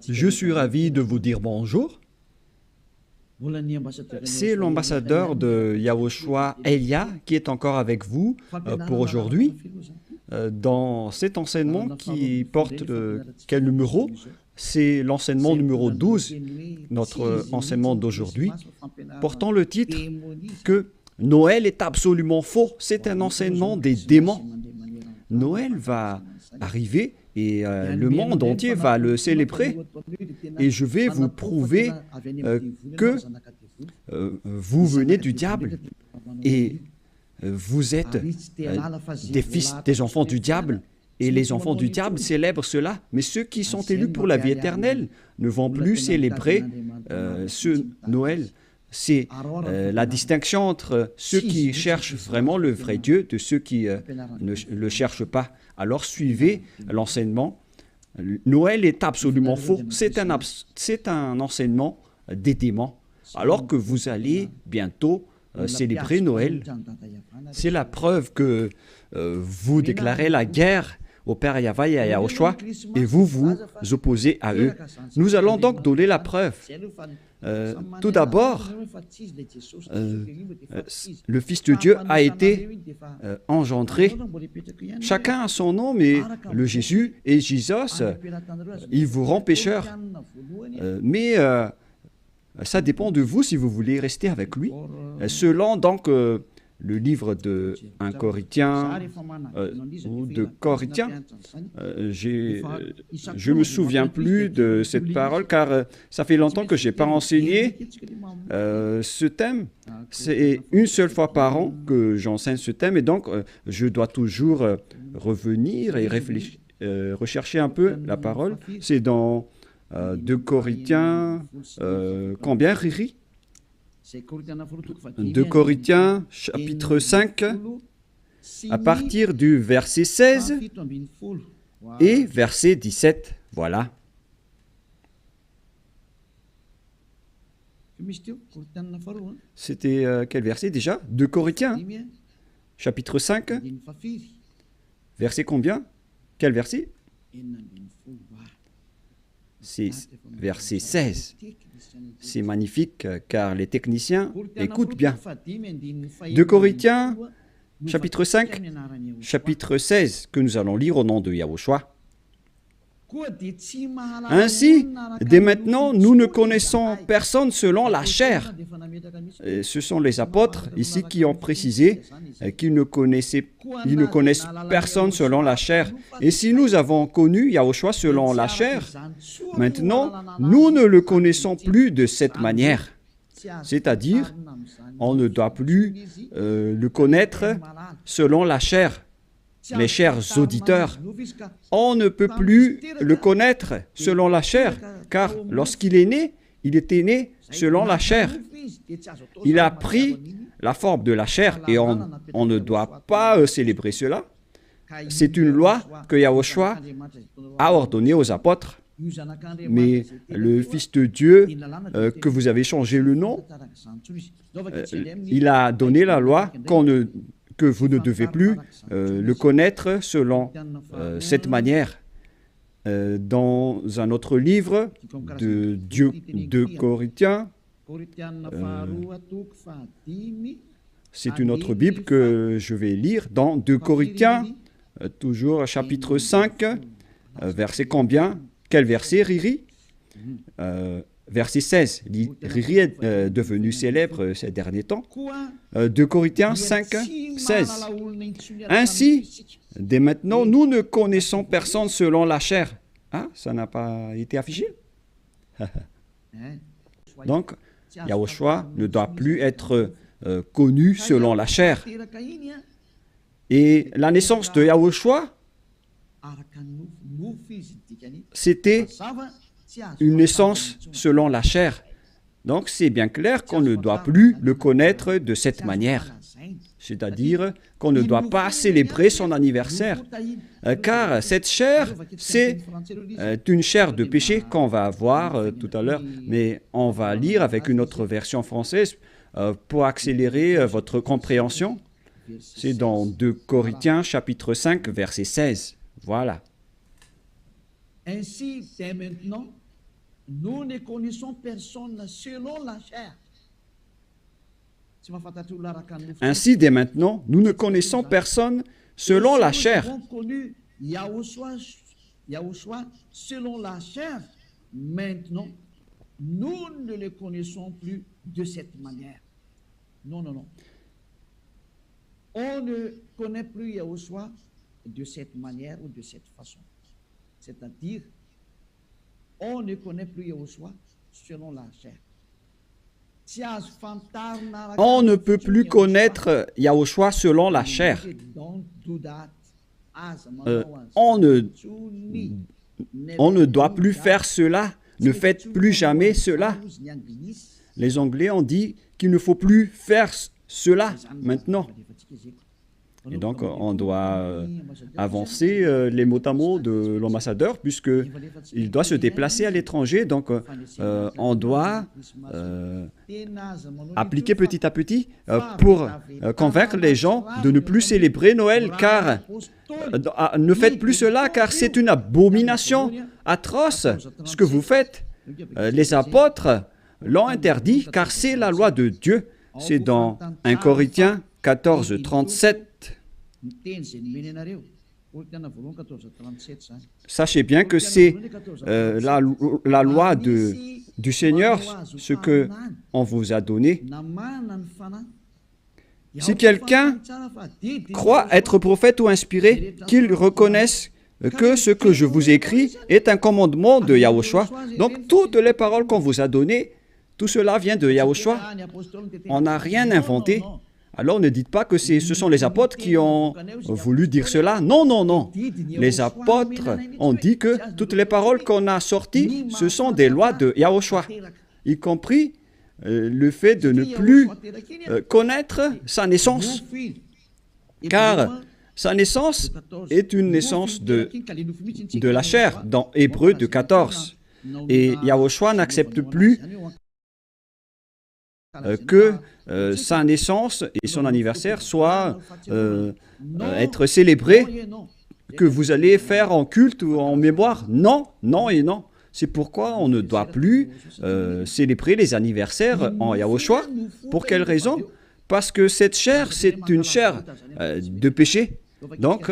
Je suis ravi de vous dire bonjour. C'est l'ambassadeur de Yahushua, Elia, qui est encore avec vous pour aujourd'hui. Dans cet enseignement qui porte quel numéro? C'est l'enseignement numéro 12, notre enseignement d'aujourd'hui, portant le titre que Noël est absolument faux. C'est un enseignement des démons. Noël va arriver et le monde entier va le célébrer. Et je vais vous prouver que vous venez du diable et vous êtes des fils, des enfants du diable. Et les enfants du diable célèbrent cela. Mais ceux qui sont élus pour la vie éternelle ne vont plus célébrer ce Noël. C'est la distinction entre ceux qui cherchent vraiment le vrai Dieu de ceux qui ne le cherchent pas. Alors suivez l'enseignement. Noël est absolument faux. C'est un enseignement des démons. Alors que vous allez bientôt célébrer Noël, c'est la preuve que vous déclarez la guerre au Père Yahweh et à Yahushua, et vous vous opposez à eux. Nous allons donc donner la preuve. Tout d'abord, le Fils de Dieu a été engendré. Chacun a son nom, mais le Jésus et Jésus, il vous rend pécheur. Mais ça dépend de vous si vous voulez rester avec lui. Selon donc le livre de 1 Corinthiens ou de Corinthiens, je ne me souviens plus de cette parole car ça fait longtemps que je n'ai pas enseigné ce thème. C'est une seule fois par an que j'enseigne ce thème et donc je dois toujours revenir et réfléchir, rechercher un peu la parole. C'est dans 2 Corinthiens, combien, Riri? 2 Corinthiens, chapitre 5, à partir du verset 16 et verset 17. Voilà. C'était quel verset déjà? 2 Corinthiens, chapitre 5, verset combien? Quel verset? C'est verset 16. C'est magnifique car les techniciens écoutent bien. 2 Corinthiens, chapitre 5, chapitre 16, que nous allons lire au nom de Yahushua. Ainsi, dès maintenant, nous ne connaissons personne selon la chair. Et ce sont les apôtres ici qui ont précisé qu'ils ne connaissent personne selon la chair. Et si nous avons connu Yahushua selon la chair, maintenant, nous ne le connaissons plus de cette manière. C'est-à-dire, on ne doit plus le connaître selon la chair. Mes chers auditeurs, on ne peut plus le connaître selon la chair, car lorsqu'il est né, il était né selon la chair. Il a pris la forme de la chair et on ne doit pas célébrer cela. C'est une loi que Yahushua a ordonnée aux apôtres. Mais le Fils de Dieu, que vous avez changé le nom, il a donné la loi que vous ne devez plus le connaître selon cette manière. Dans un autre livre de Corinthiens, c'est une autre Bible que je vais lire, dans 2 Corinthiens, toujours chapitre 5, verset combien? Quel verset, Riri? Verset 16. Riri est devenu célèbre ces derniers temps. 2 Corinthiens 5, 16. Ainsi, dès maintenant, nous ne connaissons personne selon la chair. Ah, ça n'a pas été affiché? Donc, Yahushua ne doit plus être connu selon la chair. Et la naissance de Yahushua, c'était une naissance selon la chair. Donc, c'est bien clair qu'on ne doit plus le connaître de cette manière. C'est-à-dire qu'on ne doit pas célébrer son anniversaire. Car cette chair, c'est une chair de péché qu'on va voir tout à l'heure. Mais on va lire avec une autre version française pour accélérer votre compréhension. C'est dans 2 Corinthiens, chapitre 5, verset 16. Voilà. Ainsi, dès maintenant, nous ne connaissons personne selon la chair. Ainsi, dès maintenant, nous ne connaissons personne selon la chair. Nous avons connu Yahushua selon la chair. Maintenant, nous ne le connaissons plus de cette manière. Non, non, non. On ne connaît plus Yahushua de cette manière ou de cette façon. C'est-à-dire, on ne connaît plus Yahushua selon la chair. On ne peut plus connaître Yahushua selon la chair. On ne doit plus faire cela. Ne faites plus jamais cela. Les Anglais ont dit qu'il ne faut plus faire cela maintenant. Et donc, on doit avancer les mots à mots de l'ambassadeur, puisqu'il doit se déplacer à l'étranger. Donc, on doit appliquer petit à petit pour convaincre les gens de ne plus célébrer Noël, car ne faites plus cela, car c'est une abomination atroce ce que vous faites. Les apôtres l'ont interdit, car c'est la loi de Dieu. C'est dans 1 Corinthiens 14, 37. Sachez bien que c'est la loi du Seigneur, ce qu'on vous a donné. Si quelqu'un croit être prophète ou inspiré, qu'il reconnaisse que ce que je vous écris est un commandement de Yahushua. Donc, toutes les paroles qu'on vous a données, tout cela vient de Yahushua. On n'a rien inventé. Alors ne dites pas que ce sont les apôtres qui ont voulu dire cela. Non, non, non. Les apôtres ont dit que toutes les paroles qu'on a sorties, ce sont des lois de Yahushua, y compris le fait de ne plus connaître sa naissance. Car sa naissance est une naissance de la chair, dans Hébreux 14. Et Yahushua n'accepte plus que sa naissance et son anniversaire soient être célébrés, que vous allez faire en culte ou en mémoire. Non, non et non. C'est pourquoi on ne doit plus célébrer les anniversaires en Yahushua. Pour quelle raison? Parce que cette chair, c'est une chair de péché. Donc,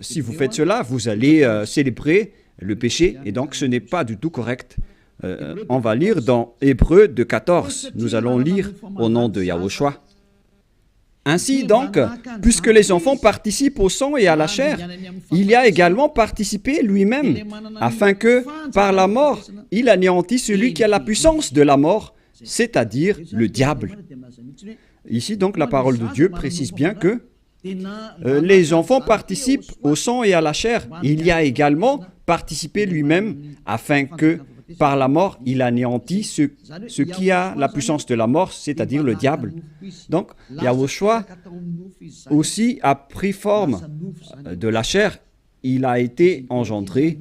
si vous faites cela, vous allez célébrer le péché, et donc ce n'est pas du tout correct. On va lire dans Hébreux 14. Nous allons lire au nom de Yahushua. Ainsi donc, puisque les enfants participent au sang et à la chair, il y a également participé lui-même, afin que, par la mort, il anéantisse celui qui a la puissance de la mort, c'est-à-dire le diable. Ici donc, la parole de Dieu précise bien que les enfants participent au sang et à la chair. Il y a également participé lui-même, afin que, par la mort, il anéantit ce qui a la puissance de la mort, c'est-à-dire le diable. Donc, Yahushua aussi a pris forme de la chair. Il a été engendré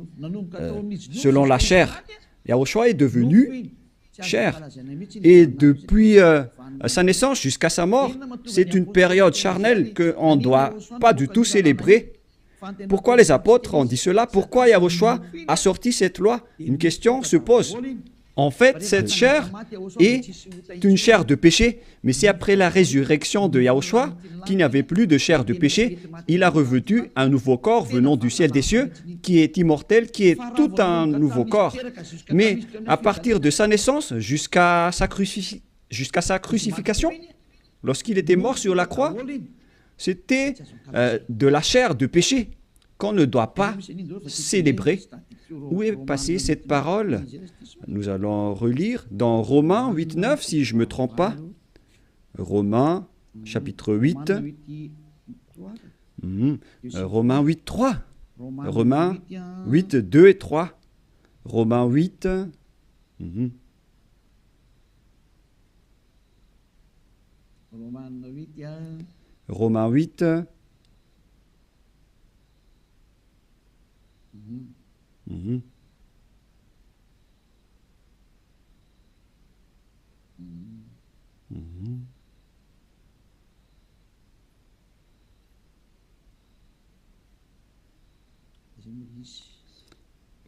selon la chair. Yahushua est devenu chair. Et depuis sa naissance jusqu'à sa mort, c'est une période charnelle qu'on ne doit pas du tout célébrer. Pourquoi les apôtres ont dit cela? Pourquoi Yahushua a sorti cette loi? Une question se pose. En fait, cette chair est une chair de péché, mais c'est après la résurrection de Yahushua qu'il n'y avait plus de chair de péché. Il a revêtu un nouveau corps venant du ciel des cieux, qui est immortel, qui est tout un nouveau corps. Mais à partir de sa naissance jusqu'à sa crucifixion, lorsqu'il était mort sur la croix, c'était de la chair de péché qu'on ne doit pas célébrer. Où est passée cette parole? Nous allons relire dans Romains 8, 9, si je ne me trompe pas. Romains, chapitre 8. Romains 8, 3. Romains 8, 2 et 3. Romains 8. Romains 8.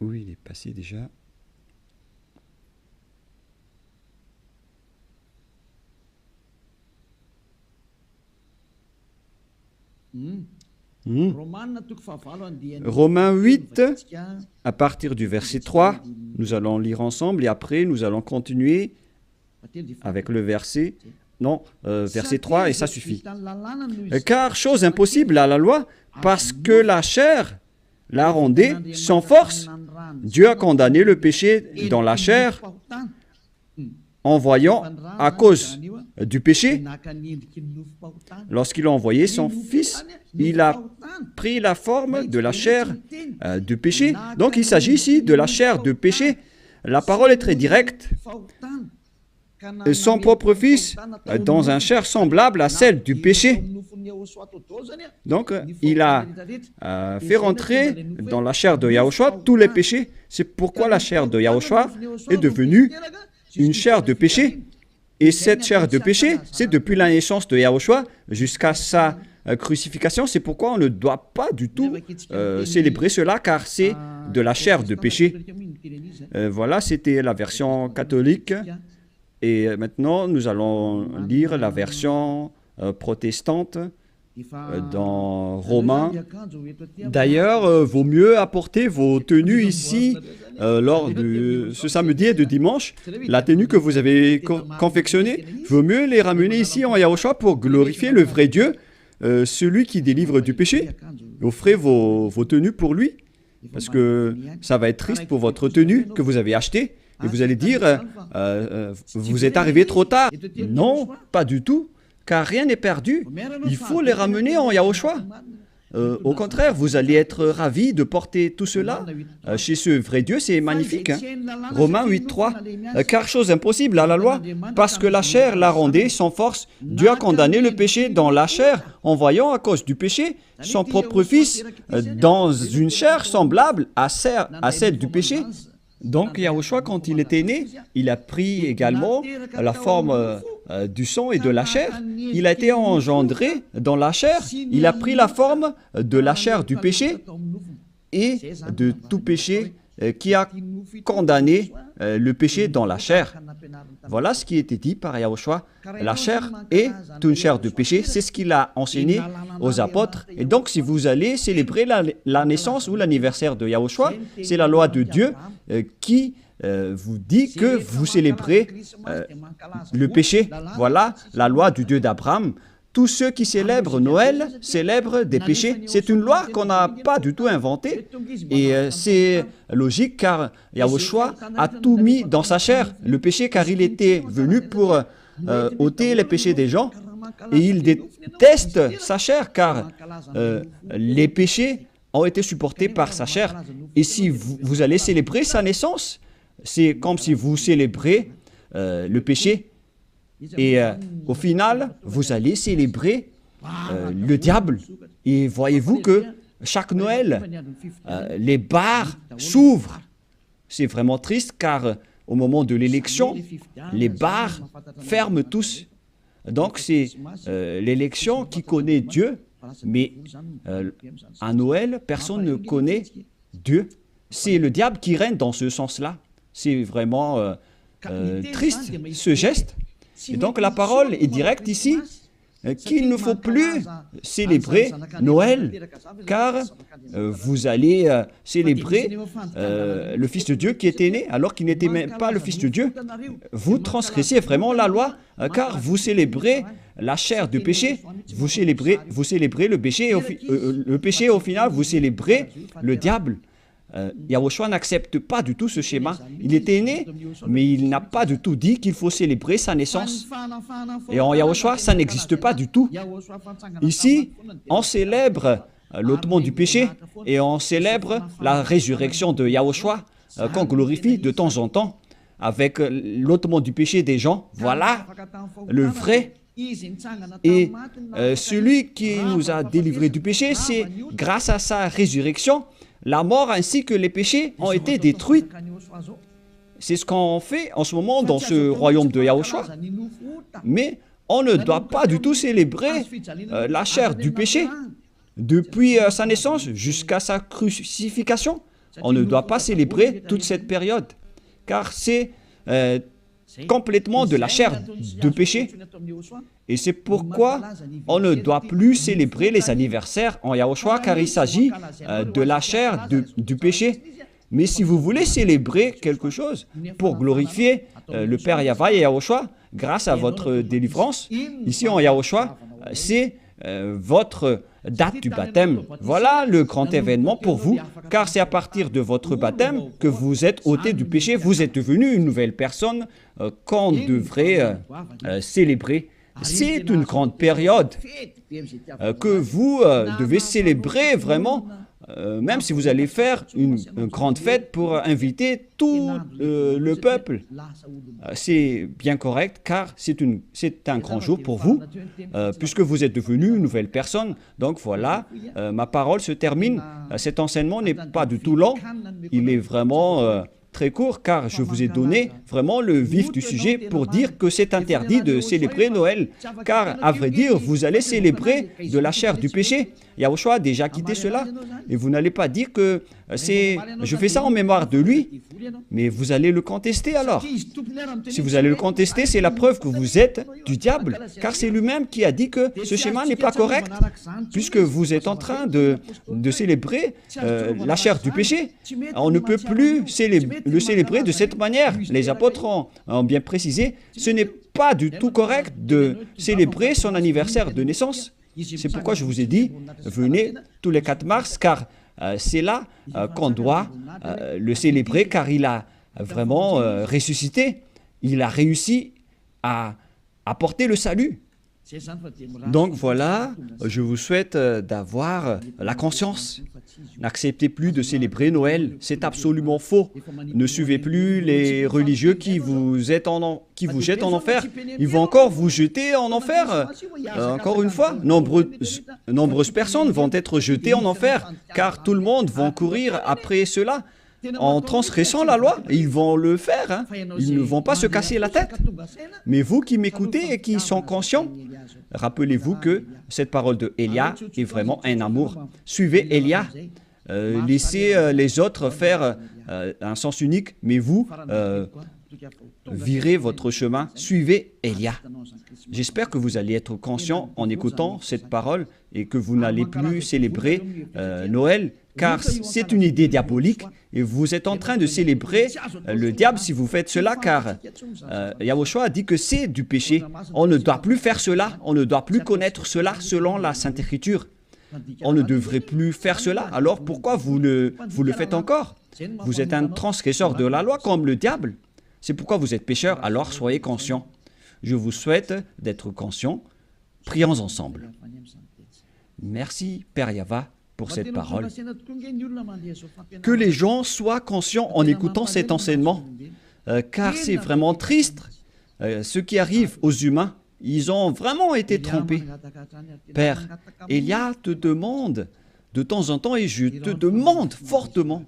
où il est passé déjà? Romains 8, à partir du verset 3, nous allons lire ensemble et après nous allons continuer avec le verset, verset 3 et ça suffit. Car chose impossible à la loi, parce que la chair la rendait sans force, Dieu a condamné le péché dans la chair en voyant à cause du péché. Lorsqu'il a envoyé son Fils, il a pris la forme de la chair du péché. Donc il s'agit ici de la chair de péché. La parole est très directe. Son propre Fils dans une chair semblable à celle du péché. Donc il a fait rentrer dans la chair de Yahushua tous les péchés. C'est pourquoi la chair de Yahushua est devenue une chair de péché. Et cette chair de péché, c'est depuis la naissance de Yahushua jusqu'à sa crucifixion. C'est pourquoi on ne doit pas du tout célébrer cela, car c'est de la chair de péché. Voilà, c'était la version catholique. Et maintenant, nous allons lire la version protestante dans Romains. D'ailleurs, vaut mieux apporter vos tenues ici lors de ce samedi et de dimanche. La tenue que vous avez confectionnée, vaut mieux les ramener ici en Yahushua pour glorifier le vrai Dieu, celui qui délivre du péché. Offrez vos tenues pour lui, parce que ça va être triste pour votre tenue que vous avez achetée. Et vous allez dire, vous êtes arrivé trop tard. Non, pas du tout, car rien n'est perdu. Il faut les ramener en Yahushua. Au contraire, vous allez être ravis de porter tout cela chez ce vrai Dieu, c'est magnifique. Romains 8.3, car chose impossible à la loi, parce que la chair la rendait sans force, Dieu a condamné le péché dans la chair, en voyant à cause du péché son propre Fils dans une chair semblable à celle du péché. Donc Yahushua, quand il était né, il a pris également la forme du sang et de la chair. Il a été engendré dans la chair. Il a pris la forme de la chair du péché et de tout péché qui a condamné le péché dans la chair. Voilà ce qui était dit par Yahushua. La chair est une chair de péché. C'est ce qu'il a enseigné aux apôtres. Et donc, si vous allez célébrer la naissance ou l'anniversaire de Yahushua, c'est la loi de Dieu qui vous dit que vous célébrez le péché. Voilà la loi du Dieu d'Abraham. Tous ceux qui célèbrent Noël célèbrent des péchés. C'est une loi qu'on n'a pas du tout inventée. Et c'est logique car Yahushua a tout mis dans sa chair, le péché, car il était venu pour ôter les péchés des gens. Et il déteste sa chair car les péchés ont été supportés par sa chair. Et si vous allez célébrer sa naissance, c'est comme si vous célébrez le péché. Et au final, vous allez célébrer le diable. Et voyez-vous que chaque Noël, les bars s'ouvrent. C'est vraiment triste car au moment de l'élection, les bars ferment tous. Donc c'est l'élection qui connaît Dieu, mais à Noël, personne ne connaît Dieu. C'est le diable qui règne dans ce sens-là. C'est vraiment triste ce geste. Et donc la parole est directe ici, qu'il ne faut plus célébrer Noël, car vous allez célébrer le Fils de Dieu qui était né, alors qu'il n'était même pas le Fils de Dieu. Vous transgressez vraiment la loi, car vous célébrez la chair du péché, vous célébrez le péché, et au final, vous célébrez le diable. Yahushua n'accepte pas du tout ce schéma. Il était né, mais il n'a pas du tout dit qu'il faut célébrer sa naissance. Et en Yahushua, ça n'existe pas du tout. Ici, on célèbre l'ôtement du péché et on célèbre la résurrection de Yahushua qu'on glorifie de temps en temps avec l'ôtement du péché des gens. Voilà le vrai. Et celui qui nous a délivrés du péché, c'est grâce à sa résurrection, la mort ainsi que les péchés ont été détruits. C'est ce qu'on fait en ce moment dans ce royaume de Yahushua. Mais on ne doit pas du tout célébrer la chair du péché depuis sa naissance jusqu'à sa crucifixion. On ne doit pas célébrer toute cette période, car c'est complètement de la chair de péché. Et c'est pourquoi on ne doit plus célébrer les anniversaires en Yahushua, car il s'agit de la chair du péché. Mais si vous voulez célébrer quelque chose pour glorifier le Père Yahva et Yahushua, grâce à votre délivrance, ici en Yahushua, c'est votre date du baptême. Voilà le grand événement pour vous, car c'est à partir de votre baptême que vous êtes ôté du péché, vous êtes devenu une nouvelle personne qu'on devrait célébrer. C'est une grande période que vous devez célébrer vraiment, même si vous allez faire une grande fête pour inviter tout le peuple. C'est bien correct, car c'est un grand jour pour vous, puisque vous êtes devenu une nouvelle personne. Donc voilà, ma parole se termine. Cet enseignement n'est pas du tout lent, il est vraiment très court, car je vous ai donné vraiment le vif du sujet pour dire que c'est interdit de célébrer Noël, car à vrai dire, vous allez célébrer de la chair du péché. Yahushua a déjà quitté cela, et vous n'allez pas dire que je fais ça en mémoire de lui, mais vous allez le contester alors. Si vous allez le contester, c'est la preuve que vous êtes du diable, car c'est lui-même qui a dit que ce schéma n'est pas correct, puisque vous êtes en train de célébrer la chair du péché. On ne peut plus le célébrer de cette manière. Les apôtres ont bien précisé, ce n'est pas du tout correct de célébrer son anniversaire de naissance. C'est pourquoi je vous ai dit, venez tous les 4 mars, car c'est là qu'on doit le célébrer, car il a vraiment ressuscité. Il a réussi à apporter le salut. Donc voilà, je vous souhaite d'avoir la conscience. N'acceptez plus de célébrer Noël, c'est absolument faux. Ne suivez plus les religieux qui vous jettent en enfer. Ils vont encore vous jeter en enfer. Encore une fois, nombreuses personnes vont être jetées en enfer, car tout le monde va courir après cela. En transgressant la loi, ils vont le faire, hein. Ils ne vont pas se casser la tête. Mais vous qui m'écoutez et qui sont conscients, rappelez-vous que cette parole de Élia est vraiment un amour. Suivez Élia, laissez les autres faire un sens unique, mais vous, virez votre chemin, suivez Élia. J'espère que vous allez être conscient en écoutant cette parole et que vous n'allez plus célébrer Noël, car c'est une idée diabolique et vous êtes en train de célébrer le diable si vous faites cela, car Yahushua a dit que c'est du péché. On ne doit plus faire cela, on ne doit plus connaître cela selon la Sainte Écriture. On ne devrait plus faire cela, alors pourquoi vous le faites encore? Vous êtes un transgresseur de la loi comme le diable. C'est pourquoi vous êtes pécheur, alors soyez conscients. Je vous souhaite d'être conscients. Prions ensemble. Merci, Père Yahva, pour cette parole. Que les gens soient conscients en écoutant cet enseignement, car c'est vraiment triste. Ce qui arrive aux humains, ils ont vraiment été trompés. Père, Élia te demande de temps en temps, et je te demande fortement,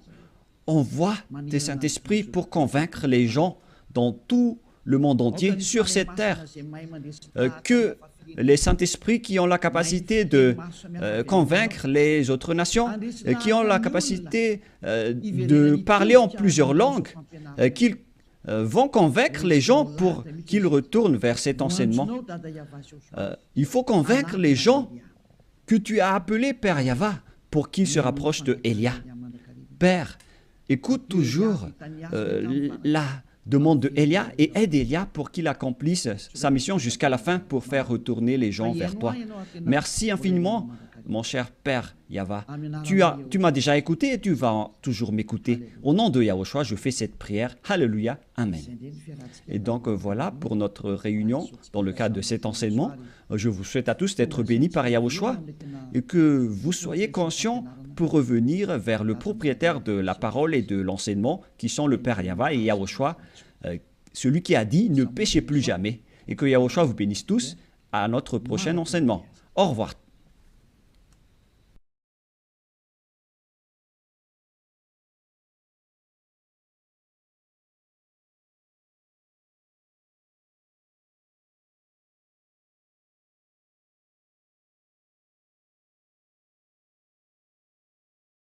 envoie tes Saint-Esprit pour convaincre les gens dans tout le monde entier, sur cette terre, que les Saint-Esprits qui ont la capacité de convaincre les autres nations, qui ont la capacité de parler en plusieurs langues, qu'ils vont convaincre les gens pour qu'ils retournent vers cet enseignement. Il faut convaincre les gens que tu as appelés Père Yahva pour qu'ils se rapprochent de Élia. Père, écoute toujours la demande de Élia et aide Élia pour qu'il accomplisse sa mission jusqu'à la fin pour faire retourner les gens vers toi. Merci infiniment, mon cher Père Yahva. Tu m'as déjà écouté et tu vas toujours m'écouter. Au nom de Yahushua, je fais cette prière. Alléluia. Amen. Et donc voilà pour notre réunion dans le cadre de cet enseignement. Je vous souhaite à tous d'être bénis par Yahushua et que vous soyez conscients pour revenir vers le propriétaire de la parole et de l'enseignement, qui sont le Père Yahva et Yahushua, celui qui a dit « Ne péchez plus jamais ». Et que Yahushua vous bénisse tous à notre prochain enseignement. Au revoir.